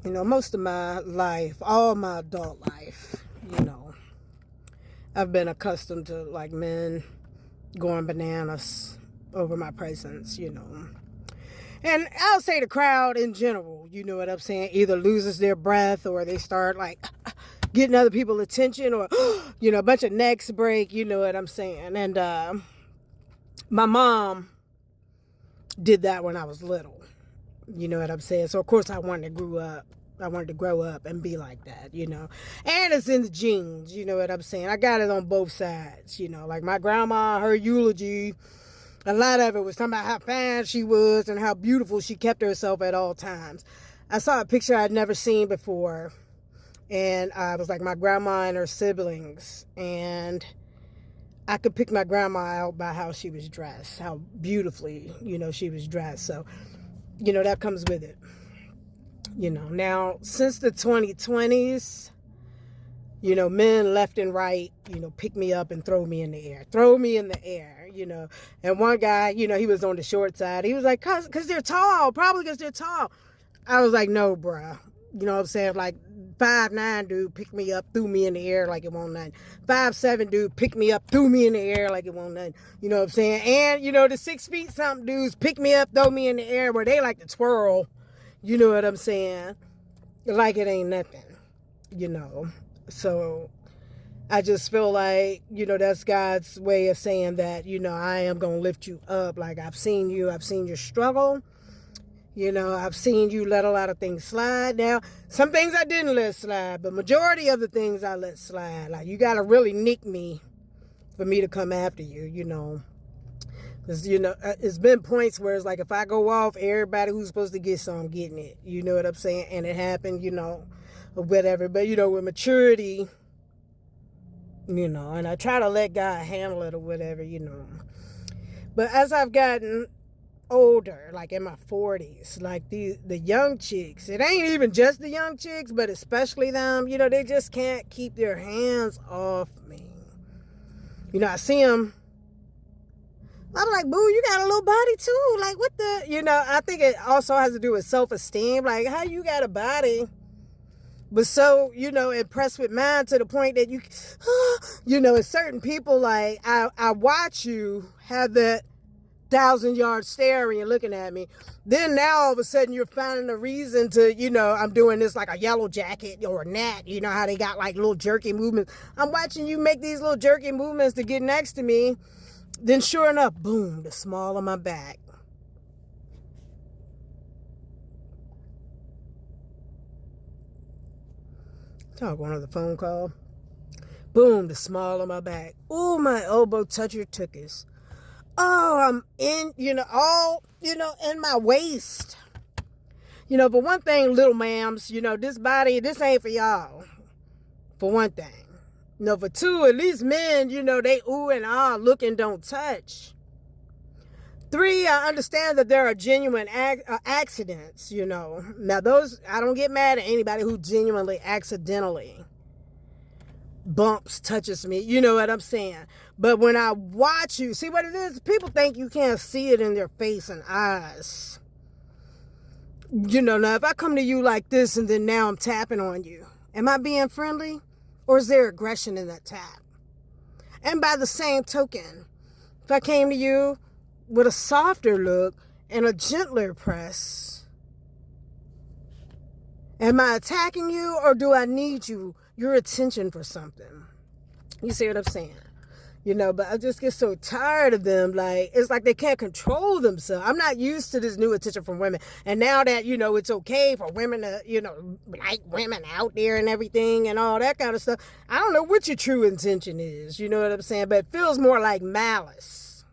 You know, most of my life, all my adult life, you know, I've been accustomed to like men going bananas over my presence, you know. And I'll say the crowd in general, you know what I'm saying, either loses their breath or they start like getting other people's attention or, you know, a bunch of necks break, you know what I'm saying. And my mom did that when I was little, you know what I'm saying. So, of course, I wanted to grow up and be like that, you know. And it's in the genes, you know what I'm saying. I got it on both sides, you know. Like my grandma, her eulogy, a lot of it was talking about how fine she was and how beautiful she kept herself at all times. I saw a picture I'd never seen before, and I was like my grandma and her siblings, and I could pick my grandma out by how she was dressed, how beautifully, you know, she was dressed. So, you know, that comes with it. You know, now since the 2020s, you know, men left and right, you know, pick me up and throw me in the air, you know. And one guy, you know, he was on the short side. He was like, cause they're tall, probably cause they're tall. I was like, no, bruh. You know what I'm saying? Like 5'9" dude picked me up, threw me in the air like it won't nothing. 5'7" dude picked me up, threw me in the air like it won't nothing. You know what I'm saying? And, you know, the 6 feet something dudes pick me up, throw me in the air where they like to twirl. You know what I'm saying? Like it ain't nothing, you know. So I just feel like, you know, that's God's way of saying that, you know, I am going to lift you up. Like I've seen your struggle. You know, I've seen you let a lot of things slide. Now, some things I didn't let slide, but majority of the things I let slide. Like you got to really nick me for me to come after you, you know. Because, you know, it's been points where it's like if I go off, everybody who's supposed to get some getting it. You know what I'm saying? And it happened, you know, or whatever. But, you know, with maturity, you know, and I try to let God handle it or whatever, you know. But as I've gotten older, like in my 40s, like the young chicks, it ain't even just the young chicks, but especially them, you know, they just can't keep their hands off me. You know, I see them. I'm like, boo, you got a little body too. Like, what the, you know, I think it also has to do with self-esteem. Like, how you got a body, but so, you know, impressed with mine to the point that you know, it's certain people, like, I watch you have that 1,000-yard stare and you're looking at me. Then now all of a sudden you're finding a reason to, you know, I'm doing this like a yellow jacket or a gnat. You know how they got like little jerky movements. I'm watching you make these little jerky movements to get next to me. Then sure enough, boom, the small of my back. Talk one of the phone call. Boom, the small of my back. Ooh, my elbow touch your tuchus. Oh, I'm in, you know, all, you know, in my waist. You know, but one thing, little ma'ams, you know, this body, this ain't for y'all. For one thing. You know, for two, at least men, you know, they ooh and ah, look and don't touch. 3, I understand that there are genuine accidents, you know. Now, those, I don't get mad at anybody who genuinely, accidentally touches me. You know what I'm saying? But when I watch you, see what it is? People think you can't see it in their face and eyes. You know, now, if I come to you like this and then now I'm tapping on you, am I being friendly? Or is there aggression in that tap? And by the same token, if I came to you with a softer look and a gentler press, am I attacking you or do I need your attention for something? You see what I'm saying? You know, but I just get so tired of them. Like, it's like they can't control themselves. I'm not used to this new attention from women. And now that, you know, it's okay for women to, you know, like women out there and everything and all that kind of stuff. I don't know what your true intention is. You know what I'm saying? But it feels more like malice.